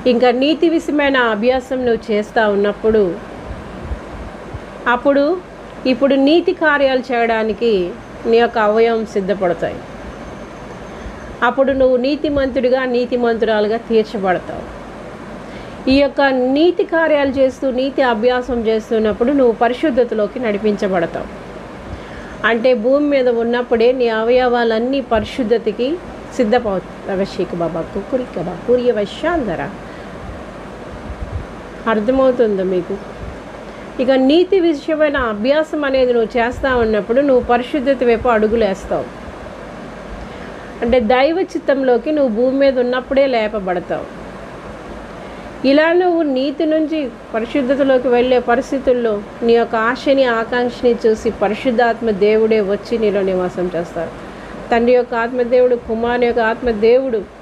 ఇంకా నీతి విషయమైన అభ్యాసం నువ్వు చేస్తూ ఉన్నప్పుడు ఇప్పుడు నీతి కార్యాలు చేయడానికి నీ యొక్క అవయవం సిద్ధపడతాయి. అప్పుడు నువ్వు నీతిమంతుడిగా నీతిమంతురాలుగా తీర్చబడతావు. ఈ యొక్క నీతి కార్యాలు చేస్తూ నీతి అభ్యాసం చేస్తున్నప్పుడు నువ్వు పరిశుద్ధతలోకి నడిపించబడతావు. అంటే భూమి మీద ఉన్నప్పుడే నీ అవయవాలన్నీ పరిశుద్ధతకి సిద్ధపడతావు. బాబా కుకురి కబా పూర్య వశాంధర అర్థమవుతుందో మీకు? ఇక నీతి విషయమైన అభ్యాసం అనేది నువ్వు చేస్తూ ఉన్నప్పుడు నువ్వు పరిశుద్ధత వైపు అడుగులేస్తావు. అంటే దైవ చిత్తంలోకి నువ్వు భూమి మీద ఉన్నప్పుడే లేపబడతావు. ఇలా నువ్వు నీతి నుంచి పరిశుద్ధతలోకి వెళ్ళే పరిస్థితుల్లో నీ యొక్క ఆశని ఆకాంక్షని చూసి పరిశుద్ధాత్మ దేవుడే వచ్చి నీలో నివాసం చేస్తారు. తండ్రి యొక్క ఆత్మదేవుడు, కుమారుని యొక్క ఆత్మదేవుడు